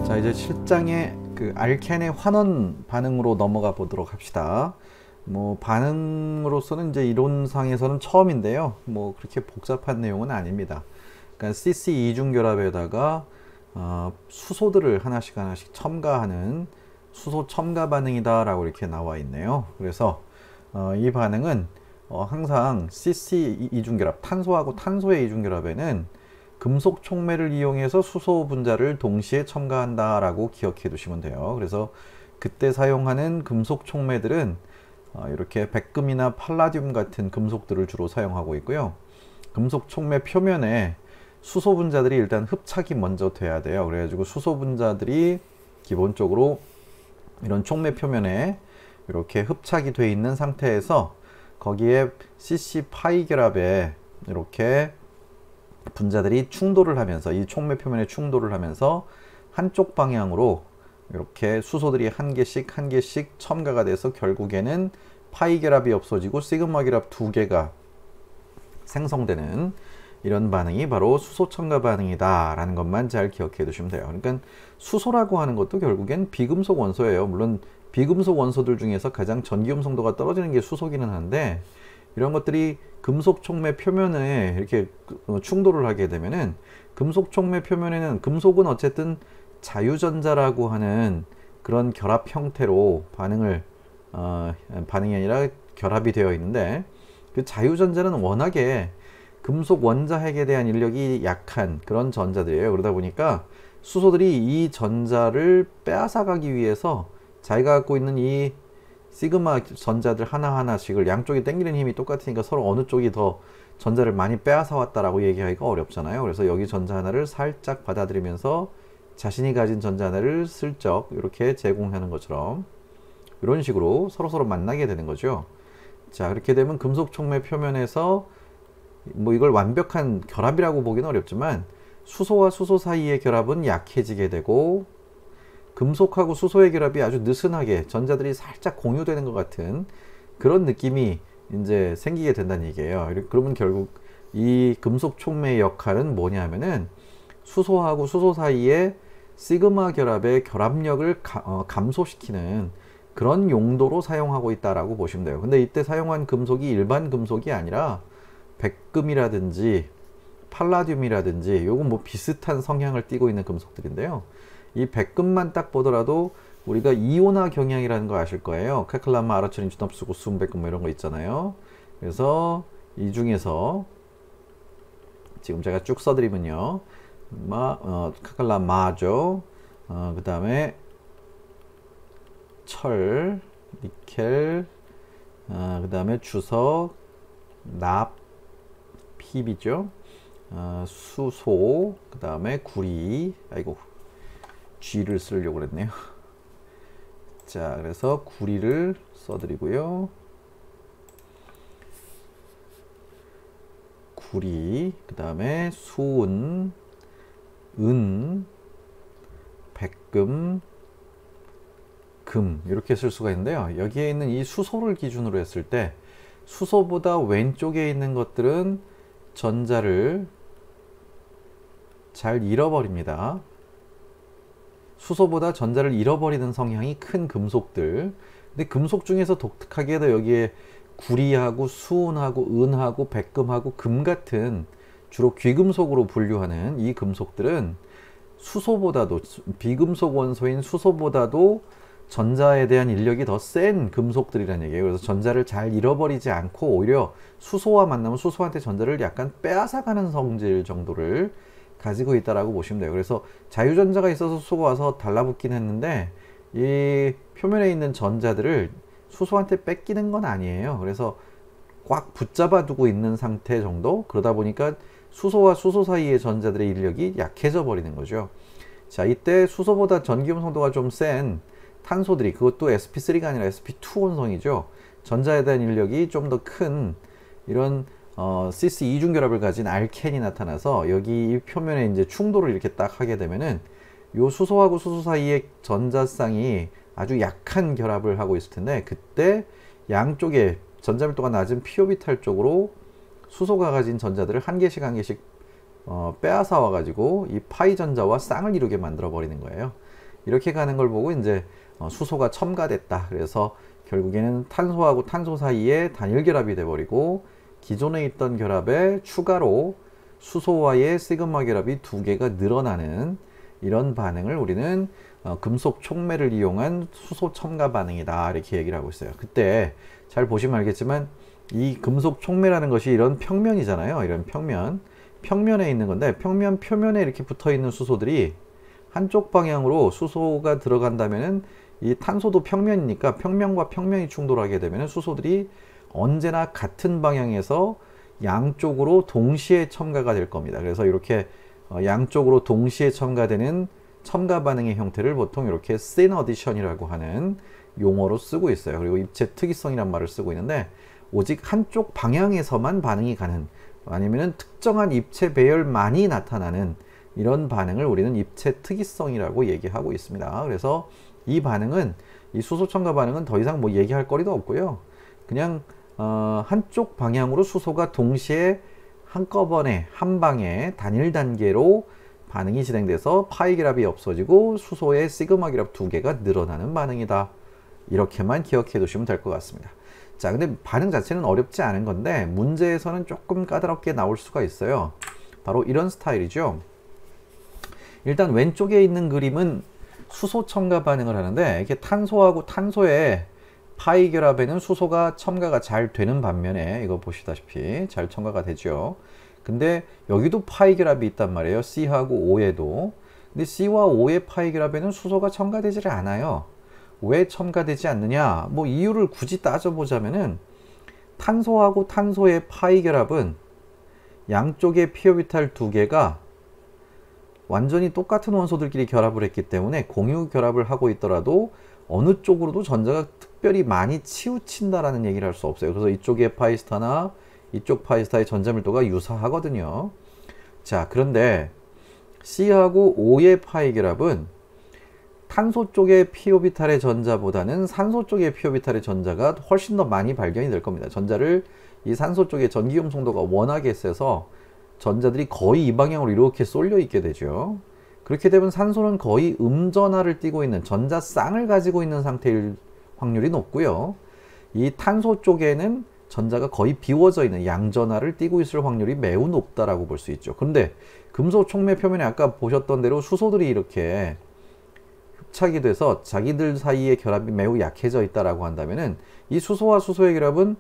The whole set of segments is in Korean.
자, 이제 실장의 그 알켄의 환원 반응으로 넘어가 보도록 합시다. 뭐 반응으로서는 이제 이론상에서는 처음인데요. 뭐 그렇게 복잡한 내용은 아닙니다. 그러니까 CC 이중 결합에다가 수소들을 하나씩 첨가하는 수소 첨가 반응이다라고 이렇게 나와 있네요. 그래서 이 반응은 항상 CC 이중 결합, 탄소하고 탄소의 이중 결합에는 금속 촉매를 이용해서 수소 분자를 동시에 첨가한다 라고 기억해 두시면 돼요. 그래서 그때 사용하는 금속 촉매들은 이렇게 백금이나 팔라듐 같은 금속들을 주로 사용하고 있고요. 금속 촉매 표면에 수소 분자들이 일단 흡착이 먼저 돼야 돼요. 그래가지고 수소 분자들이 기본적으로 이런 촉매 표면에 이렇게 흡착이 돼 있는 상태에서 거기에 CC 파이 결합에 이렇게 분자들이 충돌을 하면서 이 촉매 표면에 충돌을 하면서 한쪽 방향으로 이렇게 수소들이 한 개씩 첨가가 돼서 결국에는 파이 결합이 없어지고 시그마 결합 두 개가 생성되는 이런 반응이 바로 수소 첨가 반응이다 라는 것만 잘 기억해 두시면 돼요. 그러니까 수소라고 하는 것도 결국엔 비금속 원소예요. 물론 비금속 원소들 중에서 가장 전기음 성도가 떨어지는 게 수소기는 한데, 이런 것들이 금속 촉매 표면에 이렇게 충돌을 하게 되면은, 금속 촉매 표면에는 금속은 어쨌든 자유전자라고 하는 그런 결합 형태로 반응이 아니라 결합이 되어 있는데, 그 자유전자는 워낙에 금속 원자핵에 대한 인력이 약한 그런 전자들이에요. 그러다 보니까 수소들이 이 전자를 빼앗아가기 위해서 자기가 갖고 있는 이 시그마 전자들 하나하나씩을, 양쪽이 당기는 힘이 똑같으니까 서로 어느 쪽이 더 전자를 많이 빼앗아 왔다라고 얘기하기가 어렵잖아요. 그래서 여기 전자 하나를 살짝 받아들이면서 자신이 가진 전자 하나를 슬쩍 이렇게 제공하는 것처럼 이런 식으로 서로 만나게 되는 거죠. 자, 그렇게 되면 금속 촉매 표면에서 뭐 이걸 완벽한 결합이라고 보기는 어렵지만 수소와 수소 사이의 결합은 약해지게 되고, 금속하고 수소의 결합이 아주 느슨하게 전자들이 살짝 공유되는 것 같은 그런 느낌이 이제 생기게 된다는 얘기예요. 그러면 결국 이 금속 촉매의 역할은 뭐냐면은 수소하고 수소 사이의 시그마 결합의 결합력을 감소시키는 그런 용도로 사용하고 있다라고 보시면 돼요. 근데 이때 사용한 금속이 일반 금속이 아니라 백금이라든지 팔라듐이라든지 요건 뭐 비슷한 성향을 띠고 있는 금속들인데요. 이 백금만 딱 보더라도 우리가 이온화 경향이라는 거 아실 거예요. 카클라마, 아라초닌, 주납수고, 수은백금 뭐 이런 거 있잖아요. 그래서 이 중에서 지금 제가 쭉 써드리면요, 카클라마죠. 그 다음에 철, 니켈, 그 다음에 주석, 납, 핍이죠. 수소, 그 다음에 구리, 아이고 G를 쓰려고 그랬네요. 자, 그래서 구리를 써드리고요. 구리, 그 다음에 수은, 은, 백금, 금 이렇게 쓸 수가 있는데요. 여기에 있는 이 수소를 기준으로 했을 때 수소보다 왼쪽에 있는 것들은 전자를 잘 잃어버립니다. 수소보다 전자를 잃어버리는 성향이 큰 금속들. 근데 금속 중에서 독특하게도 여기에 구리하고 수은하고 은하고 백금하고 금 같은 주로 귀금속으로 분류하는 이 금속들은 수소보다도, 비금속 원소인 수소보다도 전자에 대한 인력이 더 센 금속들이라는 얘기예요. 그래서 전자를 잘 잃어버리지 않고 오히려 수소와 만나면 수소한테 전자를 약간 빼앗아가는 성질 정도를 가지고 있다라고 보시면 돼요. 그래서 자유전자가 있어서 수소가 와서 달라붙긴 했는데 이 표면에 있는 전자들을 수소한테 뺏기는 건 아니에요. 그래서 꽉 붙잡아 두고 있는 상태 정도. 그러다 보니까 수소와 수소 사이의 전자들의 인력이 약해져 버리는 거죠. 자, 이때 수소보다 전기음 성도가 좀 센 탄소들이, 그것도 sp3가 아니라 sp2 원성이죠. 전자에 대한 인력이 좀 더 큰 이런 CC 이중 결합을 가진 알켄이 나타나서 여기 이 표면에 이제 충돌을 이렇게 딱 하게 되면은 요 수소하고 수소 사이의 전자쌍이 아주 약한 결합을 하고 있을 텐데, 그때 양쪽에 전자밀도가 낮은 p-오비탈 쪽으로 수소가 가진 전자들을 한 개씩 빼앗아 와가지고 이 파이 전자와 쌍을 이루게 만들어 버리는 거예요. 이렇게 가는 걸 보고 이제 수소가 첨가됐다. 그래서 결국에는 탄소하고 탄소 사이에 단일 결합이 돼버리고 기존에 있던 결합에 추가로 수소와의 시그마 결합이 두 개가 늘어나는 이런 반응을 우리는 금속 촉매를 이용한 수소 첨가 반응이다, 이렇게 얘기를 하고 있어요. 그때 잘 보시면 알겠지만 이 금속 촉매라는 것이 이런 평면이잖아요. 이런 평면에 있는 건데, 평면 표면에 이렇게 붙어 있는 수소들이 한쪽 방향으로 수소가 들어간다면은 이 탄소도 평면이니까 평면과 평면이 충돌하게 되면 수소들이 언제나 같은 방향에서 양쪽으로 동시에 첨가가 될 겁니다. 그래서 이렇게 양쪽으로 동시에 첨가되는 첨가 반응의 형태를 보통 이렇게 시너디션이라고 하는 용어로 쓰고 있어요. 그리고 입체 특이성이란 말을 쓰고 있는데, 오직 한쪽 방향에서만 반응이 가는, 아니면은 특정한 입체 배열만이 나타나는 이런 반응을 우리는 입체 특이성이라고 얘기하고 있습니다. 그래서 이 반응은, 이 수소 첨가 반응은 더 이상 뭐 얘기할 거리도 없고요. 그냥 한쪽 방향으로 수소가 동시에 한꺼번에 한 방에 단일 단계로 반응이 진행돼서 파이 결합이 없어지고 수소의 시그마 결합 두 개가 늘어나는 반응이다. 이렇게만 기억해 두시면 될 것 같습니다. 자, 근데 반응 자체는 어렵지 않은 건데 문제에서는 조금 까다롭게 나올 수가 있어요. 바로 이런 스타일이죠. 일단 왼쪽에 있는 그림은 수소 첨가 반응을 하는데, 이렇게 탄소하고 탄소의 파이 결합에는 수소가 첨가가 잘 되는 반면에, 이거 보시다시피 잘 첨가가 되죠. 근데 여기도 파이 결합이 있단 말이에요. C하고 O에도. 근데 C와 O의 파이 결합에는 수소가 첨가되지를 않아요. 왜 첨가되지 않느냐? 뭐 이유를 굳이 따져보자면은 탄소하고 탄소의 파이 결합은 양쪽의 피오비탈 두 개가 완전히 똑같은 원소들끼리 결합을 했기 때문에 공유 결합을 하고 있더라도 어느 쪽으로도 전자가 특별히 많이 치우친다라는 얘기를 할 수 없어요. 그래서 이쪽의 파이스타나 이쪽 파이스타의 전자 밀도가 유사하거든요. 자, 그런데 C하고 O의 파이 결합은 탄소 쪽의 p오비탈의 전자보다는 산소 쪽의 p오비탈의 전자가 훨씬 더 많이 발견이 될 겁니다. 전자를, 이 산소 쪽의 전기용 송도가 워낙에 세서 전자들이 거의 이 방향으로 이렇게 쏠려 있게 되죠. 그렇게 되면 산소는 거의 음전하를 띠고 있는, 전자쌍을 가지고 있는 상태일 확률이 높고요. 이 탄소 쪽에는 전자가 거의 비워져 있는 양전하를 띠고 있을 확률이 매우 높다라고 볼 수 있죠. 그런데 금속 촉매 표면에 아까 보셨던 대로 수소들이 이렇게 흡착이 돼서 자기들 사이의 결합이 매우 약해져 있다라고 한다면은, 이 수소와 수소의 결합은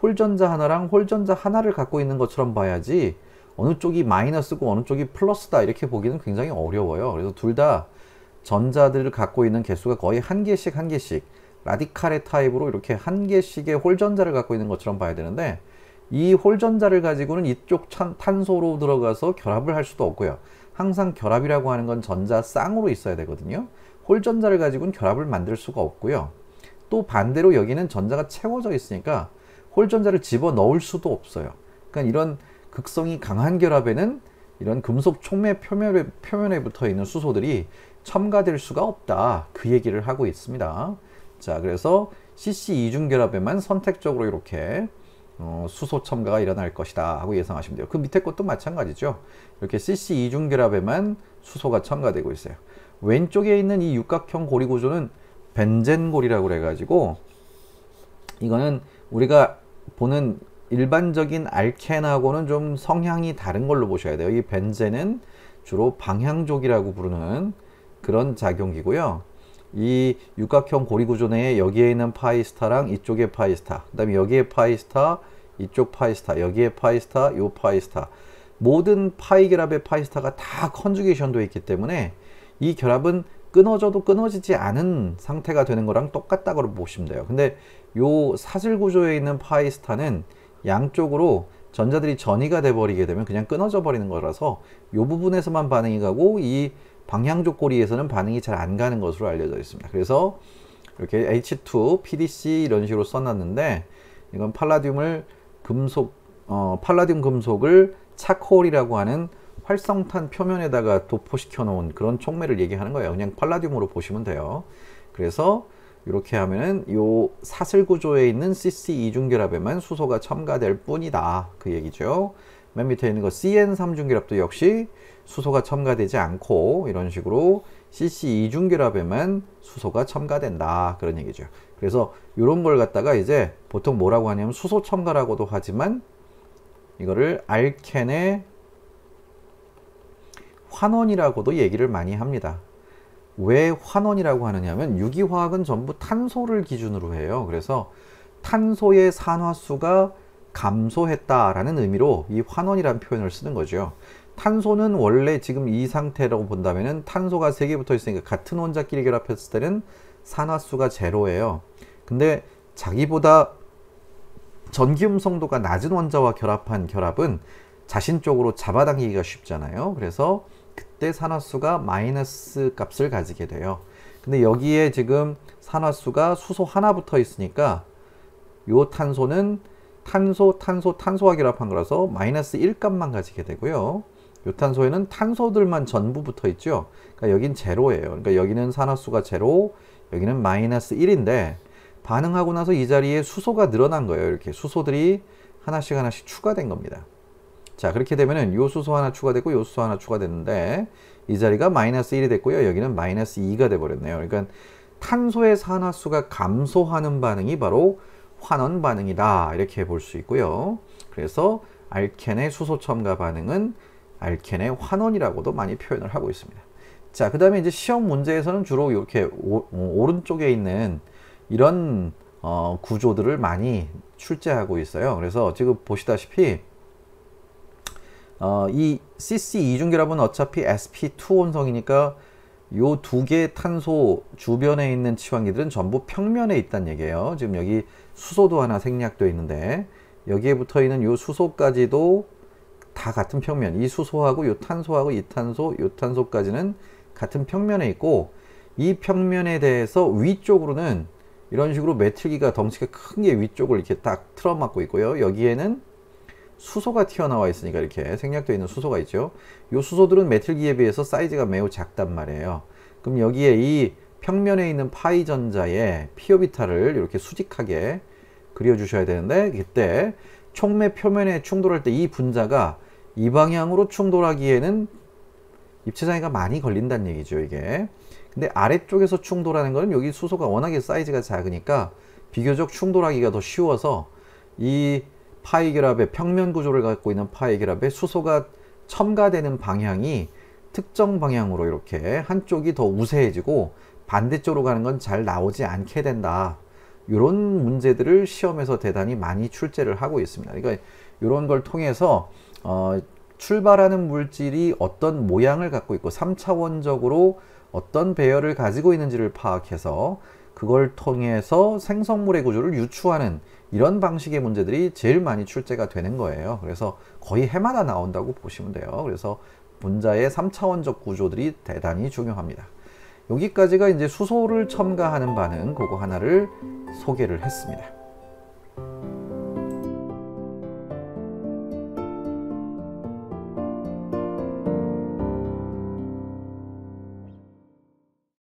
홀전자 하나랑 홀전자 하나를 갖고 있는 것처럼 봐야지 어느 쪽이 마이너스고 어느 쪽이 플러스다 이렇게 보기는 굉장히 어려워요. 그래서 둘 다 전자들을 갖고 있는 개수가 거의 한 개씩 라디칼의 타입으로 이렇게 한 개씩의 홀전자를 갖고 있는 것처럼 봐야 되는데, 이 홀전자를 가지고는 이쪽 탄소로 들어가서 결합을 할 수도 없고요. 항상 결합이라고 하는 건 전자 쌍으로 있어야 되거든요. 홀전자를 가지고는 결합을 만들 수가 없고요. 또 반대로 여기는 전자가 채워져 있으니까 홀전자를 집어넣을 수도 없어요. 그러니까 이런 극성이 강한 결합에는 이런 금속 촉매 표면에 붙어 있는 수소들이 첨가될 수가 없다, 그 얘기를 하고 있습니다. 자, 그래서 CC 이중 결합에만 선택적으로 이렇게 수소 첨가가 일어날 것이다 하고 예상하시면 돼요. 그 밑에 것도 마찬가지죠. 이렇게 CC 이중 결합에만 수소가 첨가되고 있어요. 왼쪽에 있는 이 육각형 고리 구조는 벤젠고리라고 그래가지고, 이거는 우리가 보는 일반적인 알켄하고는 좀 성향이 다른 걸로 보셔야 돼요. 이 벤젠은 주로 방향족이라고 부르는 그런 작용기고요. 이 육각형 고리 구조 내에 여기에 있는 파이스타랑 이쪽에 파이스타, 그 다음에 여기에 파이스타, 이쪽 파이스타, 여기에 파이스타, 요 파이스타, 모든 파이 결합의 파이스타가 다 컨주게이션 되어 있기 때문에 이 결합은 끊어져도 끊어지지 않은 상태가 되는 거랑 똑같다고 보시면 돼요. 근데 요 사슬 구조에 있는 파이스타는 양쪽으로 전자들이 전이가 돼 버리게 되면 그냥 끊어져 버리는 거라서 요 부분에서만 반응이 가고, 이 방향족 고리에서는 반응이 잘 안 가는 것으로 알려져 있습니다. 그래서 이렇게 H2, PDC 이런 식으로 써놨는데, 이건 팔라듐을 팔라듐 금속을 차콜이라고 하는 활성탄 표면에다가 도포시켜 놓은 그런 촉매를 얘기하는 거예요. 그냥 팔라듐으로 보시면 돼요. 그래서 이렇게 하면은 요 사슬 구조에 있는 CC 이중 결합에만 수소가 첨가될 뿐이다, 그 얘기죠. 맨 밑에 있는 거 CN3 중결합도 역시 수소가 첨가되지 않고 이런 식으로 CC2 중결합에만 수소가 첨가된다 그런 얘기죠. 그래서 이런 걸 갖다가 이제 보통 뭐라고 하냐면 수소 첨가라고도 하지만 이거를 알켄의 환원이라고도 얘기를 많이 합니다. 왜 환원이라고 하느냐면 유기화학은 전부 탄소를 기준으로 해요. 그래서 탄소의 산화수가 감소했다라는 의미로 이 환원이라는 표현을 쓰는 거죠. 탄소는 원래 지금 이 상태라고 본다면은 탄소가 3개 붙어 있으니까 같은 원자끼리 결합했을 때는 산화수가 제로예요. 근데 자기보다 전기음성도가 낮은 원자와 결합한 결합은 자신 쪽으로 잡아당기기가 쉽잖아요. 그래서 그때 산화수가 마이너스 값을 가지게 돼요. 근데 여기에 지금 산화수가 수소 하나 붙어 있으니까 요 탄소는 탄소와 결합한 거라서 마이너스 1 값만 가지게 되고요. 요 탄소에는 탄소들만 전부 붙어 있죠. 그러니까 여긴 제로예요. 그러니까 여기는 산화수가 제로, 여기는 마이너스 1인데 반응하고 나서 이 자리에 수소가 늘어난 거예요. 이렇게 수소들이 하나씩 추가된 겁니다. 자, 그렇게 되면은 요 수소 하나 추가되고 요 수소 하나 추가됐는데 이 자리가 마이너스 1이 됐고요. 여기는 마이너스 2가 돼 버렸네요. 그러니까 탄소의 산화수가 감소하는 반응이 바로 환원 반응이다. 이렇게 볼 수 있고요. 그래서 알켄의 수소 첨가 반응은 알켄의 환원이라고도 많이 표현을 하고 있습니다. 자, 그 다음에 이제 시험 문제에서는 주로 이렇게 오른쪽에 있는 이런 구조들을 많이 출제하고 있어요. 그래서 지금 보시다시피 이 CC 이중결합은 어차피 sp2 원성이니까 요 두 개의 탄소 주변에 있는 치환기들은 전부 평면에 있다는 얘기예요. 지금 여기 수소도 하나 생략되어 있는데 여기에 붙어 있는 요 수소까지도 다 같은 평면, 이 수소하고 요 탄소하고 이 탄소, 요 탄소까지는 같은 평면에 있고 이 평면에 대해서 위쪽으로는 이런 식으로 메틀기가 덩치가 큰 게 위쪽을 이렇게 딱 틀어막고 있고요. 여기에는 수소가 튀어나와 있으니까 이렇게 생략되어 있는 수소가 있죠. 이 수소들은 메틀기에 비해서 사이즈가 매우 작단 말이에요. 그럼 여기에 이 평면에 있는 파이 전자의 피오비타를 이렇게 수직하게 그려주셔야 되는데 그때 촉매 표면에 충돌할 때 이 분자가 이 방향으로 충돌하기에는 입체장애가 많이 걸린다는 얘기죠, 이게. 근데 아래쪽에서 충돌하는 거는 여기 수소가 워낙에 사이즈가 작으니까 비교적 충돌하기가 더 쉬워서 이 파이 결합의 평면 구조를 갖고 있는 파이 결합에 수소가 첨가되는 방향이 특정 방향으로 이렇게 한쪽이 더 우세해지고 반대쪽으로 가는 건 잘 나오지 않게 된다. 이런 문제들을 시험에서 대단히 많이 출제를 하고 있습니다. 그러니까 이런 걸 통해서 출발하는 물질이 어떤 모양을 갖고 있고 3차원적으로 어떤 배열을 가지고 있는지를 파악해서 그걸 통해서 생성물의 구조를 유추하는 이런 방식의 문제들이 제일 많이 출제가 되는 거예요. 그래서 거의 해마다 나온다고 보시면 돼요. 그래서 분자의 3차원적 구조들이 대단히 중요합니다. 여기까지가 이제 수소를 첨가하는 반응, 그거 하나를 소개를 했습니다.